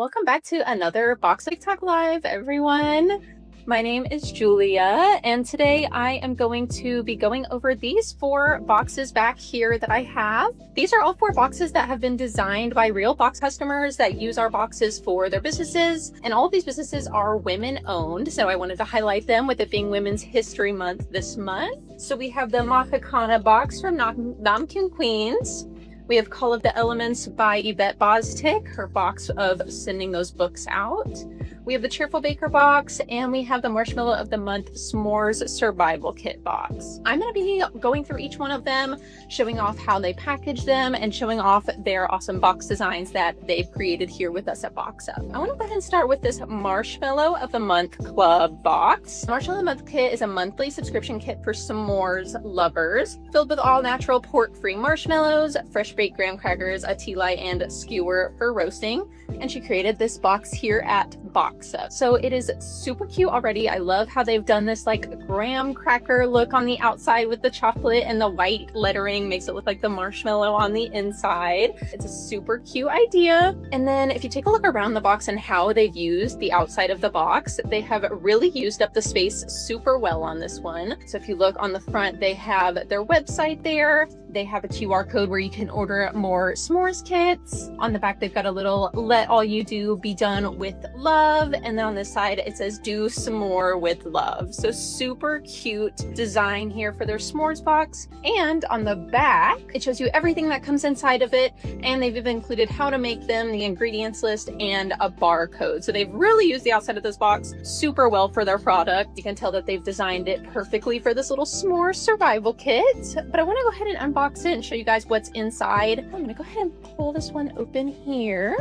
Welcome back to another Bostic Talk Live, everyone. My name is Julia, and today I am going to be going over these 4 boxes back here that I have. These are all 4 boxes that have been designed by real box customers that use our boxes for their businesses, and all of these businesses are women-owned, so I wanted to highlight them with it being Women's History Month this month. So we have the Khana box from Namkeen Queens. We have Call of the Elements by Yvette Bostic, her box of sending those books out. We have the Cheerful Baker box, and we have the Marshmallow of the Month S'mores Survival Kit box. I'm going to be going through each one of them, showing off how they package them, and showing off their awesome box designs that they've created here with us at BoxUp. I want to go ahead and start with this Marshmallow of the Month Club box. Marshmallow of the Month kit is a monthly subscription kit for s'mores lovers, filled with all natural pork-free marshmallows, fresh baked graham crackers, a tea light, and skewer for roasting. And she created this box here at BoxUp. So it is super cute already. I love how they've done this like graham cracker look on the outside with the chocolate, and the white lettering makes it look like the marshmallow on the inside. It's a super cute idea. And then if you take a look around the box and how they've used the outside of the box, they have really used up the space super well on this one. So if you look on the front, they have their website there. They have a QR code where you can order more s'mores kits. On the back, they've got a little "Let all you do be done with love," and then on this side it says "Do some more with love." So super cute design here for their s'mores box. And on the back, it shows you everything that comes inside of it, and they've even included how to make them, the ingredients list, and a barcode. So they've really used the outside of this box super well for their product. You can tell that they've designed it perfectly for this little s'more survival kit. But I want to go ahead and unbox it and show you guys what's inside. I'm gonna go ahead and pull this one open here.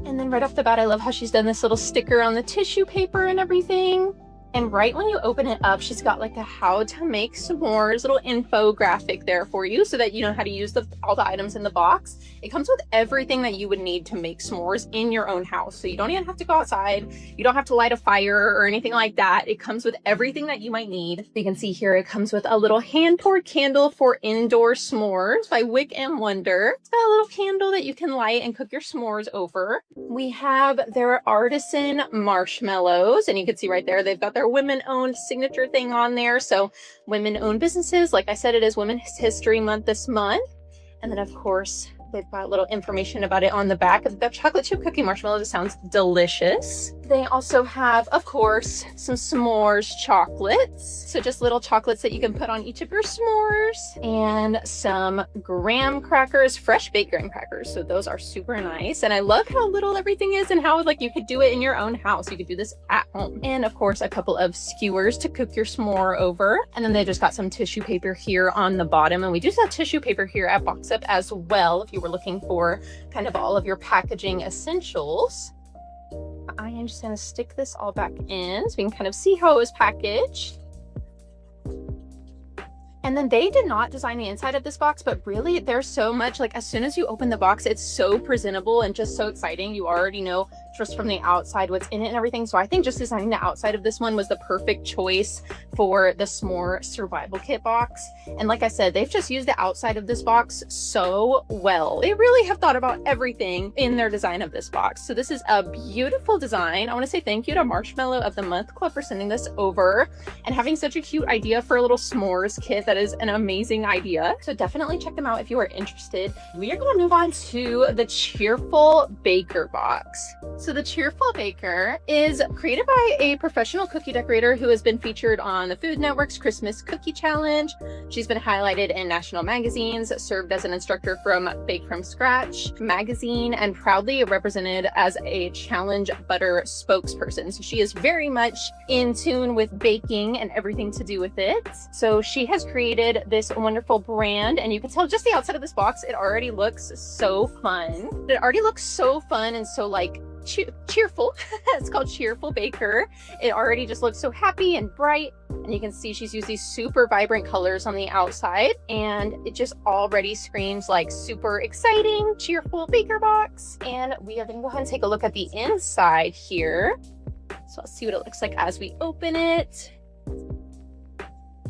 And then right off the bat, I love how she's done this little sticker on the tissue paper and everything. And right when you open it up, she's got like a how to make s'mores little infographic there for you so that you know how to use all the items in the box. It comes with everything that you would need to make s'mores in your own house. So you don't even have to go outside. You don't have to light a fire or anything like that. It comes with everything that you might need. You can see here, it comes with a little hand-poured candle for indoor s'mores by Wick and Wonder. It's got a little candle that you can light and cook your s'mores over. We have their artisan marshmallows, and you can see right there, they've got their women-owned signature thing on there. So women-owned businesses, like I said, it is Women's History Month this month. And then of course, they've got a little information about it on the back. The chocolate chip cookie marshmallow just sounds delicious. They also have, of course, some s'mores chocolates. So just little chocolates that you can put on each of your s'mores, and some graham crackers, fresh baked graham crackers. So those are super nice. And I love how little everything is and how like you could do it in your own house. You could do this at home. And of course, a couple of skewers to cook your s'more over. And then they just got some tissue paper here on the bottom. And we do have tissue paper here at BoxUp as well, if you were looking for kind of all of your packaging essentials. I am just going to stick this all back in so we can kind of see how it was packaged. And then they did not design the inside of this box, but really there's so much, like as soon as you open the box, it's so presentable and just so exciting. You already know just from the outside what's in it and everything. So I think just designing the outside of this one was the perfect choice for the s'more survival kit box. And like I said, they've just used the outside of this box so well. They really have thought about everything in their design of this box. So this is a beautiful design. I want to say thank you to Marshmallow of the Month Club for sending this over and having such a cute idea for a little s'mores kit. That is an amazing idea. So definitely check them out if you are interested. We are going to move on to the Cheerful Baker box. So the Cheerful Baker is created by a professional cookie decorator who has been featured on the Food Network's Christmas Cookie Challenge. She's been highlighted in national magazines, served as an instructor from Bake From Scratch magazine, and proudly represented as a Challenge Butter spokesperson. So she is very much in tune with baking and everything to do with it. So she has created this wonderful brand, and you can tell just the outside of this box, it already looks so fun. It already looks so fun and so like cheerful. It's called Cheerful Baker. It already just looks so happy and bright, and you can see she's used these super vibrant colors on the outside, and it just already screams like super exciting Cheerful Baker box. And we are going to go ahead and take a look at the inside here. So let's see what it looks like as we open it.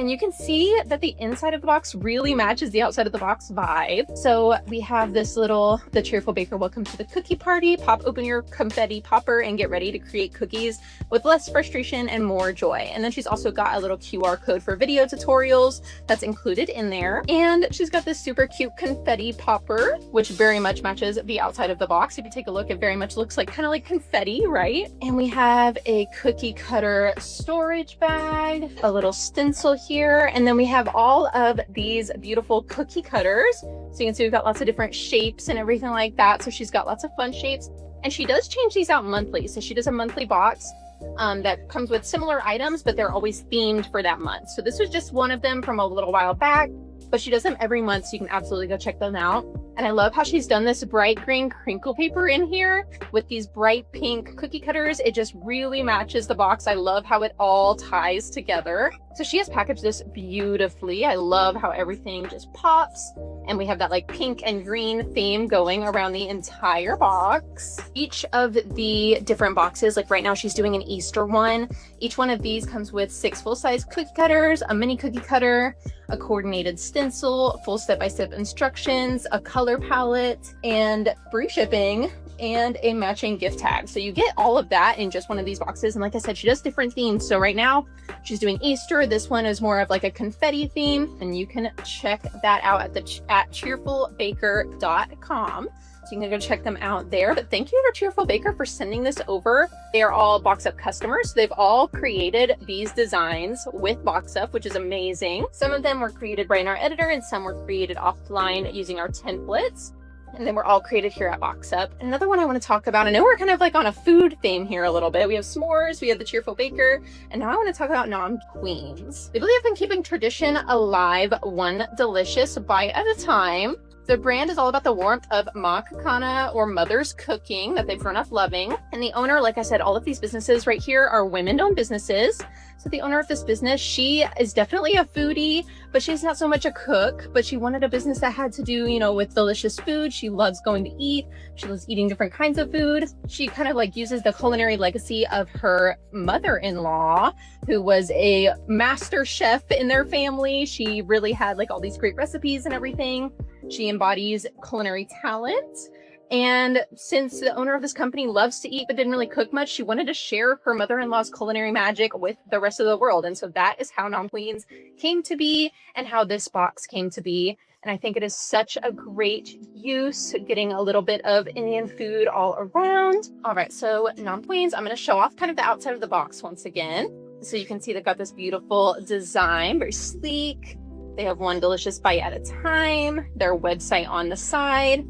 And you can see that the inside of the box really matches the outside of the box vibe. So we have this little, the Cheerful Baker, welcome to the cookie party. Pop open your confetti popper and get ready to create cookies with less frustration and more joy. And then she's also got a little QR code for video tutorials that's included in there. And she's got this super cute confetti popper, which very much matches the outside of the box. If you take a look, it very much looks like kind of like confetti, right? And we have a cookie cutter storage bag, a little stencil here, and then we have all of these beautiful cookie cutters. So you can see we've got lots of different shapes and everything like that. So she's got lots of fun shapes, and she does change these out monthly. So she does a monthly box that comes with similar items, but they're always themed for that month. So this was just one of them from a little while back, but she does them every month, so you can absolutely go check them out. And I love how she's done this bright green crinkle paper in here with these bright pink cookie cutters. It just really matches the box. I love how it all ties together. So she has packaged this beautifully. I love how everything just pops. And we have that like pink and green theme going around the entire box. Each of the different boxes, like right now she's doing an Easter one. Each one of these comes with 6 full-size cookie cutters, a mini cookie cutter, a coordinated stencil, full step-by-step instructions, a color palette, and free shipping, and a matching gift tag. So you get all of that in just one of these boxes. And like I said, she does different themes. So right now she's doing Easter. This one is more of like a confetti theme, and you can check that out at cheerfulbaker.com. So you can go check them out there. But thank you to Cheerful Baker for sending this over. They are all BoxUp customers. They've all created these designs with BoxUp, which is amazing. Some of them were created right in our editor, and some were created offline using our templates. And then we're all created here at BoxUp. Another one I want to talk about, I know we're kind of like on a food theme here a little bit. We have s'mores, we have the Cheerful Baker, and now I want to talk about Namkeen Queens. They really have been keeping tradition alive, one delicious bite at a time. The brand is all about the warmth of Ma, Khana, or mother's cooking that they've grown up loving. And the owner, like I said, all of these businesses right here are women-owned businesses. So the owner of this business, she is definitely a foodie, but she's not so much a cook, but she wanted a business that had to do, you know, with delicious food. She loves going to eat. She loves eating different kinds of food. She kind of like uses the culinary legacy of her mother-in-law, who was a master chef in their family. She really had like all these great recipes and everything. She embodies culinary talent. And since the owner of this company loves to eat but didn't really cook much, she wanted to share her mother-in-law's culinary magic with the rest of the world. And so that is how Namkeen Queens came to be and how this box came to be. And I think it is such a great use, getting a little bit of Indian food all around. All right, so Namkeen Queens, I'm going to show off kind of the outside of the box once again. So you can see they've got this beautiful design, very sleek. They have one delicious bite at a time. Their website on the side.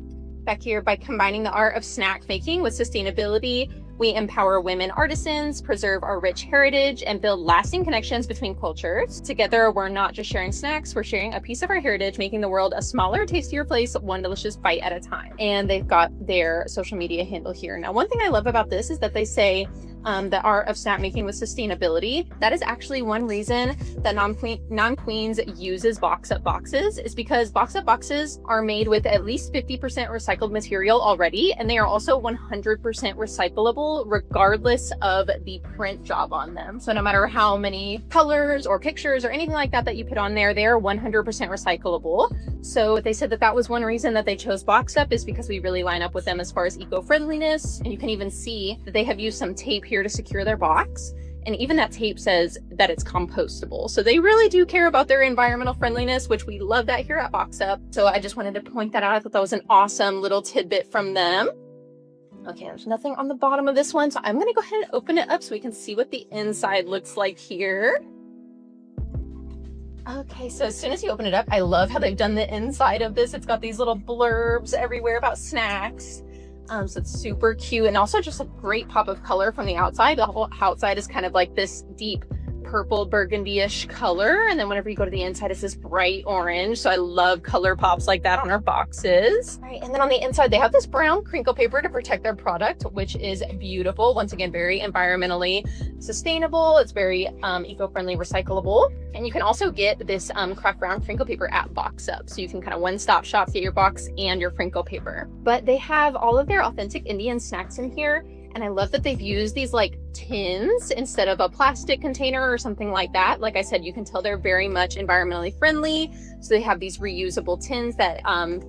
Back here, by combining the art of snack making with sustainability, we empower women artisans, preserve our rich heritage, and build lasting connections between cultures. Together, we're not just sharing snacks, we're sharing a piece of our heritage, making the world a smaller, tastier place, one delicious bite at a time. And they've got their social media handle here. Now, one thing I love about this is that they say the art of snack making with sustainability. That is actually one reason that Namkeen Queens uses BoxUp boxes, is because BoxUp boxes are made with at least 50% recycled material already, and they are also 100% recyclable regardless of the print job on them. So no matter how many colors or pictures or anything like that that you put on there, they are 100% recyclable. So they said that that was one reason that they chose BoxUp, is because we really line up with them as far as eco-friendliness. And you can even see that they have used some tape here to secure their box. And even that tape says that it's compostable. So they really do care about their environmental friendliness, which we love that here at BoxUp. So I just wanted to point that out. I thought that was an awesome little tidbit from them. Okay, there's nothing on the bottom of this one, so I'm gonna go ahead and open it up so we can see what the inside looks like here. Okay, so as soon as you open it up, I love how they've done the inside of this. It's got these little blurbs everywhere about snacks. So it's super cute, and also just a great pop of color from the outside. The whole outside is kind of like this deep purple burgundy-ish color, and then whenever you go to the inside, it's this bright orange. So I love color pops like that on our boxes. All right, and then on the inside, they have this brown crinkle paper to protect their product, which is beautiful. Once again, very environmentally sustainable. It's very eco-friendly, recyclable. And you can also get this craft brown crinkle paper at BoxUp. So you can kind of one-stop shop, get your box and your crinkle paper. But they have all of their authentic Indian snacks in here. And I love that they've used these like tins instead of a plastic container or something like that. Like I said, you can tell they're very much environmentally friendly. So they have these reusable tins that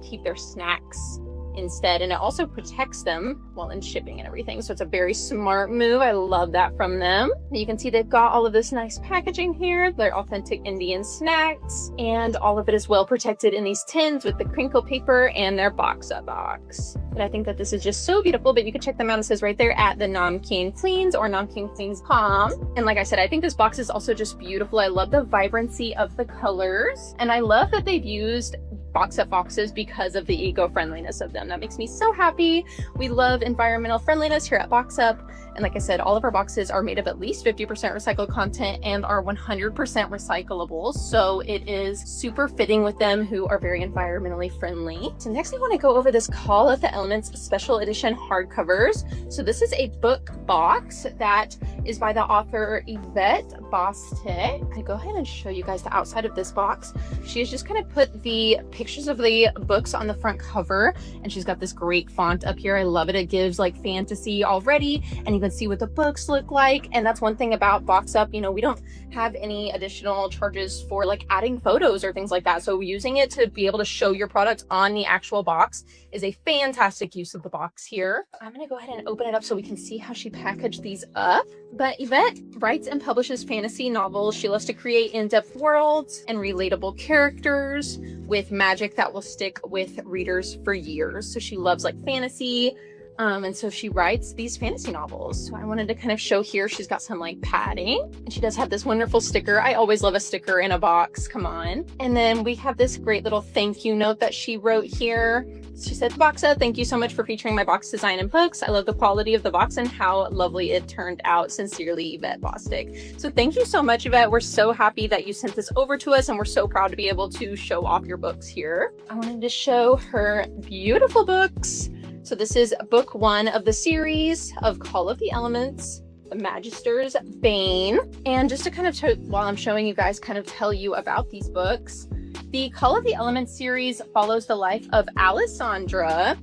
keep their snacks instead, and it also protects them while in shipping and everything. So it's a very smart move. I love that from them. You can see they've got all of this nice packaging here. They're authentic Indian snacks, and all of it is well protected in these tins with the crinkle paper and their BoxUp box. But I think that this is just so beautiful. But you can check them out. It says right there at the Namkeen Queens or namkeenqueens.com. And like I said, I think this box is also just beautiful. I love the vibrancy of the colors, and I love that they've used BoxUp boxes because of the eco-friendliness of them. That makes me so happy. We love environmental friendliness here at BoxUp. And like I said, all of our boxes are made of at least 50% recycled content and are 100% recyclable. So it is super fitting with them who are very environmentally friendly. So next I want to go over this Call of the Elements special edition hardcovers. So this is a book box that is by the author Yvette Bostic. I go ahead and show you guys the outside of this box. She has just kind of put the pictures of the books on the front cover, and she's got this great font up here. I love it. It gives like fantasy already, and you can see what the books look like. And that's one thing about BoxUp, you know, we don't have any additional charges for like adding photos or things like that. So using it to be able to show your product on the actual box is a fantastic use of the box here. I'm gonna go ahead and open it up so we can see how she packaged these up. But Yvette writes and publishes fantasy novels. She loves to create in-depth worlds and relatable characters with magic that will stick with readers for years. So she loves like fantasy, and so she writes these fantasy novels. So I wanted to kind of show here, she's got some like padding, and she does have this wonderful sticker. I always love a sticker in a box, come on. And then we have this great little thank you note that she wrote here. She said, "BoxUp, thank you so much for featuring my box design and books. I love the quality of the box and how lovely it turned out. Sincerely, Yvette Bostic." So thank you so much, Yvette. We're so happy that you sent this over to us, and we're so proud to be able to show off your books here. I wanted to show her beautiful books. So this is book 1 of the series of Call of the Elements, The Magister's Bane. And just to kind of, while I'm showing you guys, kind of tell you about these books. The Call of the Elements series follows the life of Alessandra.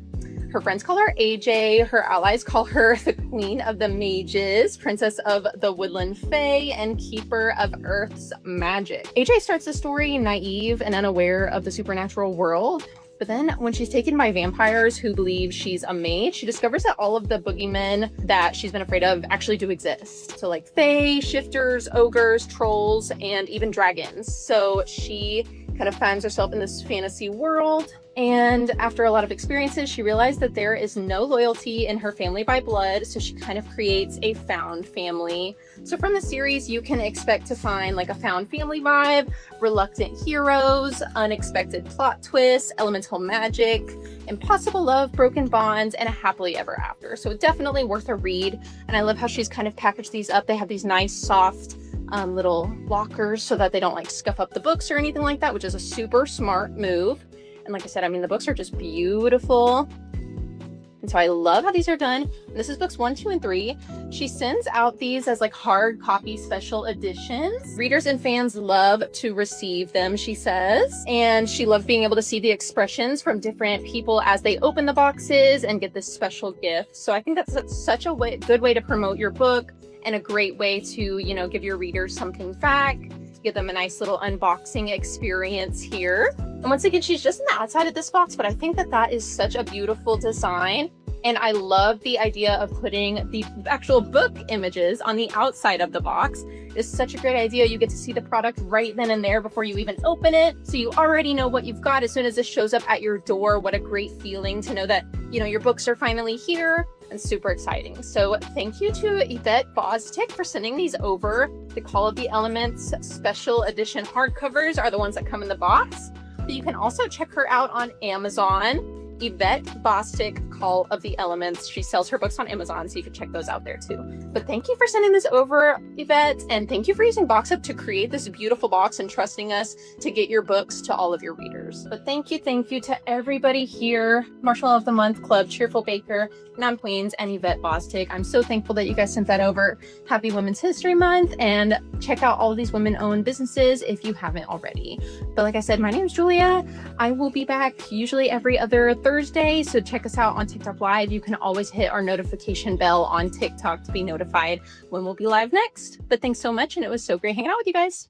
Her friends call her AJ. Her allies call her the Queen of the Mages, Princess of the Woodland Fae, and Keeper of Earth's Magic. AJ starts the story naive and unaware of the supernatural world. But then when she's taken by vampires who believe she's a mage, she discovers that all of the boogeymen that she's been afraid of actually do exist. So like fae, shifters, ogres, trolls, and even dragons. So she kind of finds herself in this fantasy world. And after a lot of experiences, she realized that there is no loyalty in her family by blood. So she kind of creates a found family. So from the series, you can expect to find like a found family vibe, reluctant heroes, unexpected plot twists, elemental magic, impossible love, broken bonds, and a happily ever after. So definitely worth a read. And I love how she's kind of packaged these up. They have these nice, soft, little lockers so that they don't like scuff up the books or anything like that, which is a super smart move. And like I said, I mean, the books are just beautiful. And so I love how these are done. And this is books 1, 2, and 3. She sends out these as like hard copy special editions. Readers and fans love to receive them, she says. And she loves being able to see the expressions from different people as they open the boxes and get this special gift. So I think that's such a good way to promote your book, and a great way to, you know, give your readers something back, give them a nice little unboxing experience here. And once again, she's just on the outside of this box, but I think that that is such a beautiful design. And I love the idea of putting the actual book images on the outside of the box. It's such a great idea. You get to see the product right then and there before you even open it. So you already know what you've got as soon as this shows up at your door. What a great feeling to know that, you know, your books are finally here, and super exciting. So thank you to Yvette Bostic for sending these over. The Call of the Elements special edition hardcovers are the ones that come in the box. But you can also check her out on Amazon. Yvette Bostic, Call of the Elements. She sells her books on Amazon, so you can check those out there too. But thank you for sending this over, Yvette, and thank you for using BoxUp to create this beautiful box and trusting us to get your books to all of your readers. But thank you to everybody here, Marshmallow of the Month Club, Cheerful Baker, Namkeen Queens, and Yvette Bostic. I'm so thankful that you guys sent that over. Happy Women's History Month, and check out all of these women-owned businesses if you haven't already. But like I said, my name is Julia. I will be back usually every other Thursday Thursday, so check us out on TikTok Live. You can always hit our notification bell on TikTok to be notified when we'll be live next. But thanks so much, and it was so great hanging out with you guys.